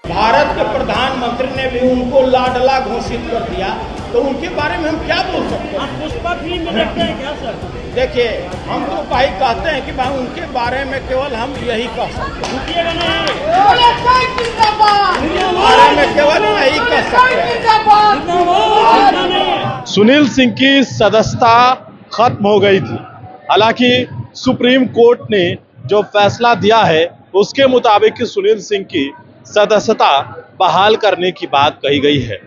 भारत के प्रधानमंत्री ने भी उनको लाडला घोषित कर दिया, तो उनके बारे में हम क्या बोल सकते हैं? पुष्पा फिल्म में देखते हैं क्या सर? देखिए, हम तो भाई कहते हैं कि भाई उनके बारे में केवल हम यही कह सकते हैं, बारे में केवल यही कह सकते हैं। सुनील सिंह की सदस्यता खत्म हो गई थी। हालांकि सुप्रीम कोर्ट ने जो फैसला दिया है उसके मुताबिक सुनील सिंह की सदस्यता बहाल करने की बात कही गई है।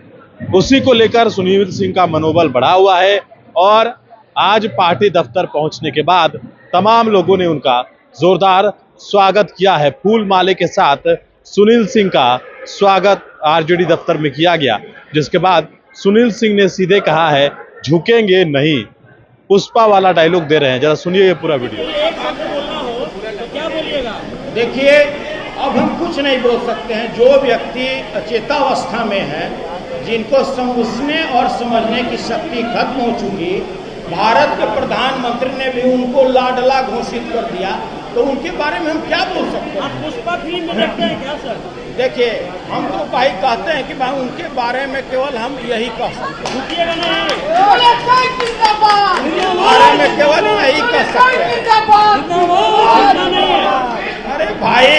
उसी को लेकर सुनील सिंह का मनोबल बढ़ा हुआ है और आज पार्टी दफ्तर पहुंचने के बाद तमाम लोगों ने उनका जोरदार स्वागत किया है। फूल माले के साथ सुनील सिंह का स्वागत आरजेडी दफ्तर में किया गया, जिसके बाद सुनील सिंह ने सीधे कहा है झुकेंगे नहीं। पुष्पा वाला डायलॉग दे रहे हैं, जरा सुनिए ये पूरा वीडियो। देखिए, अब हम कुछ नहीं बोल सकते हैं। जो व्यक्ति अचेतावस्था में है, जिनको समझने और समझने की शक्ति खत्म हो चुकी, भारत के प्रधानमंत्री ने भी उनको लाडला घोषित कर दिया, तो उनके बारे में हम क्या बोल सकते हैं? पुष्पा फिल्म में देखते हैं क्या सर? देखिए, हम तो भाई कहते हैं कि भाई उनके बारे में केवल हम यही कह सकते हैं, बारे में केवल यही कह सकते हैं। अरे भाई,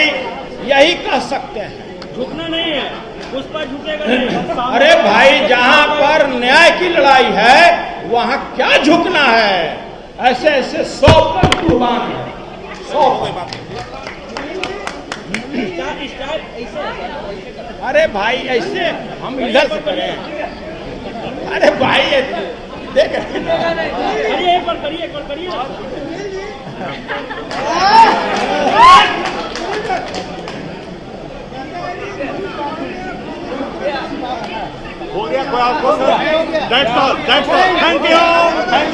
यही कह सकते हैं, झुकना नहीं है। पुष्पा झुकेगा नहीं। अरे भाई, जहाँ पर न्याय की लड़ाई है वहाँ क्या झुकना है? ऐसे ऐसे 100 पर कुर्बान है, 100 पर। अरे भाई, ऐसे हम इधर से करें? अरे भाई, देख करिए, एक बार करिए, एक बार करिए। हो गया कोई आपको sir? That's all. Thank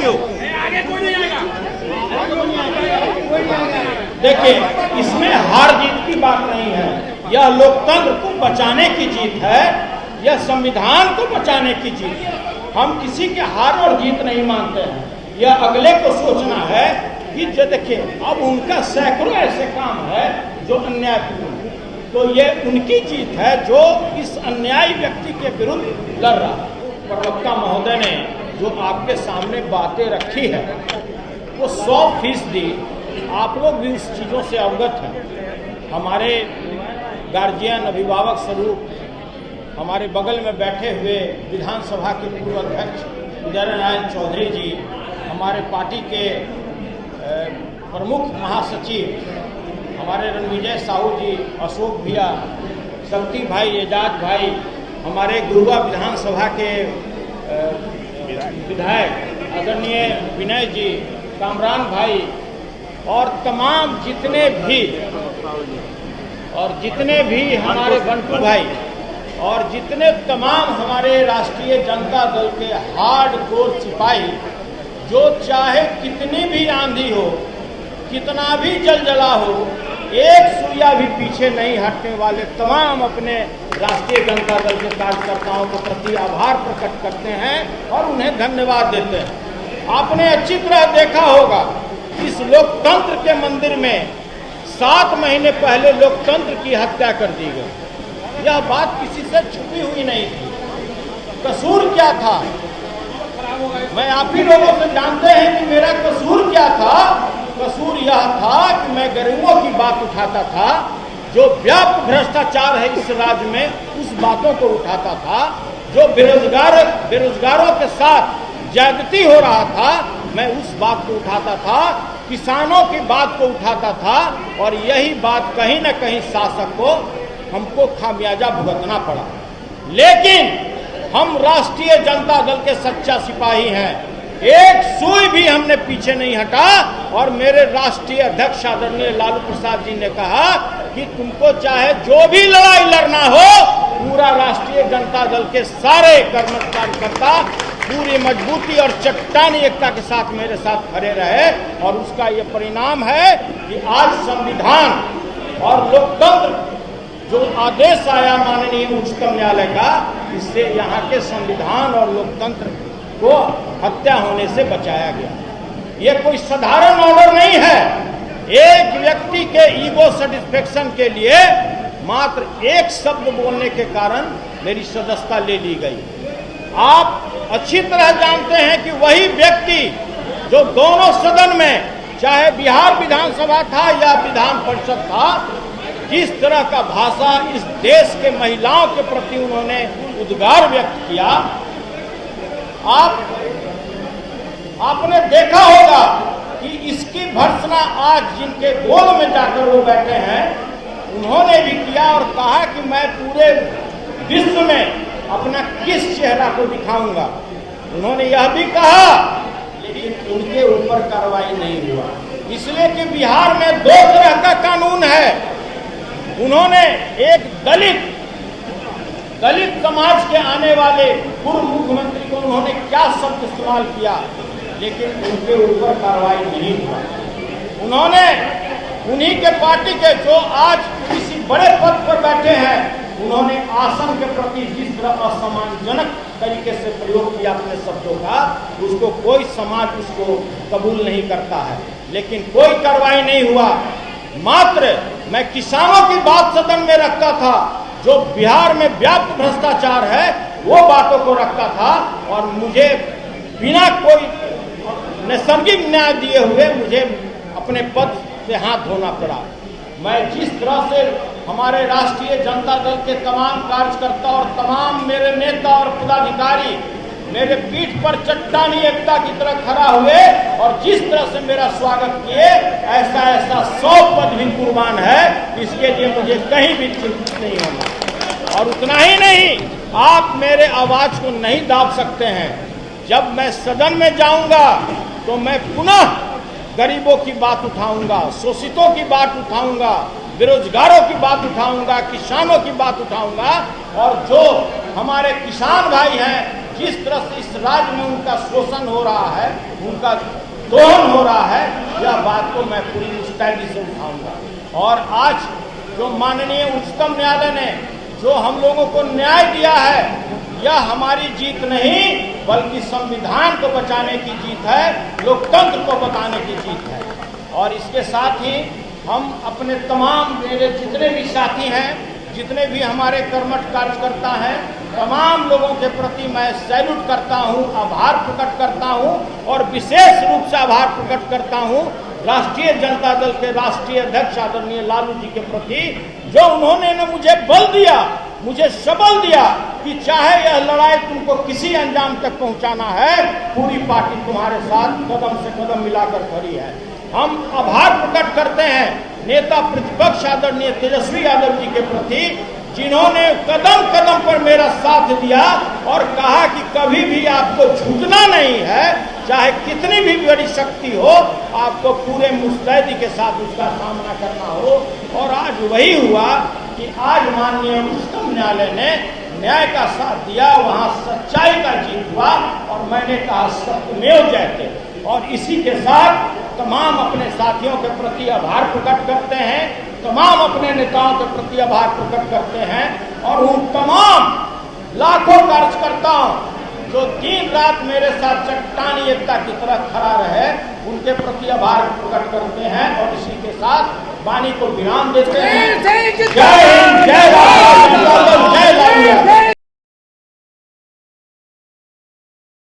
you. आगे कोई नहीं आएगा। देखिए, इसमें हार जीत की बात नहीं है। यह लोकतंत्र को बचाने की जीत है, यह संविधान को बचाने की जीत है। हम किसी के हार और जीत नहीं मानते हैं। यह अगले को सोचना है कि जो देखिए, अब उनका सैकड़ों ऐसे काम है जो अन्यायपूर्ण है, तो ये उनकी जीत है जो इस अन्यायी व्यक्ति के विरुद्ध लड़ रहा है। प्रवक्ता महोदय ने जो आपके सामने बातें रखी है वो 100% आप लोग भी इस चीज़ों से अवगत हैं। हमारे गार्जियन, अभिभावक स्वरूप हमारे बगल में बैठे हुए विधानसभा के पूर्व अध्यक्ष उदय नारायण चौधरी जी, हमारे पार्टी के प्रमुख महासचिव हमारे रणविजय साहू जी, अशोक भैया, शक्ति भाई, एजाज भाई, हमारे गुरुआ विधानसभा के विधायक आदरणीय विनय जी, कामरान भाई और तमाम जितने भी हमारे बंटू भाई और जितने तमाम हमारे राष्ट्रीय जनता दल के हार्डकोर सिपाही, जो चाहे कितनी भी आंधी हो, कितना भी जलजला हो, एक सुइया भी पीछे नहीं हटने वाले तमाम अपने राष्ट्रीय जनता दल के कार्यकर्ताओं के प्रति आभार प्रकट करते हैं और उन्हें धन्यवाद देते हैं। आपने अच्छी तरह देखा होगा, इस लोकतंत्र के मंदिर में 7 महीने पहले लोकतंत्र की हत्या कर दी गई। यह बात किसी से छुपी हुई नहीं थी। कसूर क्या था? मैं आप ही लोगों से जानते हैं कि मेरा कसूर क्या था। कसूर यह था कि मैं गरीबों की बात उठाता था, जो व्यापक भ्रष्टाचार है इस राज्य में उस बातों को उठाता था, जो बेरोजगारों के साथ ज्यादती हो रहा था मैं उस बात को उठाता था, किसानों की बात को उठाता था, और यही बात कहीं न कहीं शासक को हमको खामियाजा भुगतना पड़ा। लेकिन हम राष्ट्रीय जनता दल के सच्चा सिपाही हैं, एक सुई भी हमने पीछे नहीं हटा। और मेरे राष्ट्रीय अध्यक्ष आदरणीय लालू प्रसाद जी ने कहा कि तुमको चाहे जो भी लड़ाई लड़ना हो, पूरा राष्ट्रीय जनता दल के सारे कार्यकर्ता पूरी मजबूती और चट्टानी एकता के साथ मेरे साथ खड़े रहे। और उसका ये परिणाम है कि आज संविधान और लोकतंत्र जो आदेश आया माननीय उच्चतम न्यायालय का, इससे यहाँ के संविधान और लोकतंत्र को हत्या होने से बचाया गया। ये कोई साधारण ऑर्डर नहीं है। एक व्यक्ति के ईगो सेटिस्फेक्शन के लिए मात्र एक शब्द बोलने के कारण मेरी सदस्यता ले ली गई। आप अच्छी तरह जानते हैं कि वही व्यक्ति जो दोनों सदन में, चाहे बिहार विधानसभा था या विधान परिषद था, जिस तरह का भाषा इस देश के महिलाओं के प्रति उन्होंने उद्गार व्यक्त किया, आपने देखा होगा कि इसकी भर्त्सना आज जिनके गोद में जाकर वो बैठे हैं उन्होंने भी किया और कहा कि मैं पूरे विश्व में अपना किस चेहरा को दिखाऊंगा। उन्होंने यह भी कहा, लेकिन उनके ऊपर कार्रवाई नहीं हुआ, इसलिए कि बिहार में 2 तरह का कानून है। उन्होंने एक दलित समाज के आने वाले पूर्व मुख्यमंत्री को उन्होंने क्या शब्द इस्तेमाल किया, लेकिन उनके ऊपर कार्रवाई नहीं हुआ। उन्होंने उन्हीं के पार्टी के जो आज किसी बड़े पद पर बैठे हैं, उन्होंने आसन के प्रति जिस तरह असम्मानजनक तरीके से प्रयोग किया अपने शब्दों का, उसको कोई समाज उसको कबूल नहीं करता है, लेकिन कोई कार्रवाई नहीं हुआ। मात्र मैं किसानों की बात सदन में रखता था, जो बिहार में व्याप्त भ्रष्टाचार है वो बातों को रखता था, और मुझे बिना कोई नैसर्गिक न्याय दिए हुए मुझे अपने पद से हाथ धोना पड़ा। मैं जिस तरह से हमारे राष्ट्रीय जनता दल के तमाम कार्यकर्ता और तमाम मेरे नेता और पदाधिकारी मेरे पीठ पर चट्टानी एकता की तरह खड़ा हुए और जिस तरह से मेरा स्वागत किए, ऐसा 100 पद भी कुर्बान है, इसके लिए मुझे कहीं भी चिंतित नहीं होना। और उतना ही नहीं, आप मेरे आवाज को नहीं दाब सकते हैं। जब मैं सदन में जाऊंगा तो मैं पुनः गरीबों की बात उठाऊंगा, शोषितों की बात उठाऊंगा, बेरोजगारों की बात उठाऊंगा, किसानों की बात उठाऊंगा, और जो हमारे किसान भाई हैं, जिस तरह से इस राज्य में उनका शोषण हो रहा है, उनका दोहन हो रहा है, यह बात को मैं पूरी मुस्तैदी से उठाऊंगा। और आज जो माननीय उच्चतम न्यायालय ने जो हम लोगों को न्याय दिया है, यह हमारी जीत नहीं बल्कि संविधान को बचाने की जीत है, लोकतंत्र को बचाने की जीत है। और इसके साथ ही हम अपने तमाम मेरे जितने भी साथी हैं, जितने भी हमारे कर्मठ कार्यकर्ता हैं, तमाम लोगों के प्रति मैं सैल्यूट करता हूं, आभार प्रकट करता हूं, और विशेष रूप से आभार प्रकट करता हूं राष्ट्रीय जनता दल के राष्ट्रीय अध्यक्ष आदरणीय लालू जी के प्रति, जो उन्होंने न मुझे बल दिया, मुझे सबल दिया कि चाहे यह लड़ाई तुमको किसी अंजाम तक पहुंचाना है, पूरी पार्टी तुम्हारे साथ कदम से कदम मिलाकर खड़ी है। हम आभार प्रकट करते हैं नेता प्रतिपक्ष आदरणीय तेजस्वी यादव जी के प्रति, जिन्होंने कदम कदम पर मेरा साथ दिया और कहा कि कभी भी आपको झुकना नहीं है, चाहे कितनी भी बड़ी शक्ति हो, आपको पूरे मुस्तैदी के साथ उसका सामना करना हो। और आज वही हुआ कि आज माननीय उच्चतम न्यायालय ने न्याय का साथ दिया, वहां सच्चाई का जीत हुआ, और मैंने कहा सत्यमेव जयते। और इसी के साथ तमाम अपने साथियों के प्रति आभार प्रकट करते हैं, तमाम अपने नेताओं के प्रति आभार प्रकट करते हैं, और उन तमाम लाखों कार्यकर्ताओं जो दिन रात मेरे साथ चट्टानी एकता की तरह खड़ा रहे, उनके प्रति आभार प्रकट करते हैं। और इसी के साथ वाणी को विराम देते हैं। जय हिंद, जय भारत, जय लालू।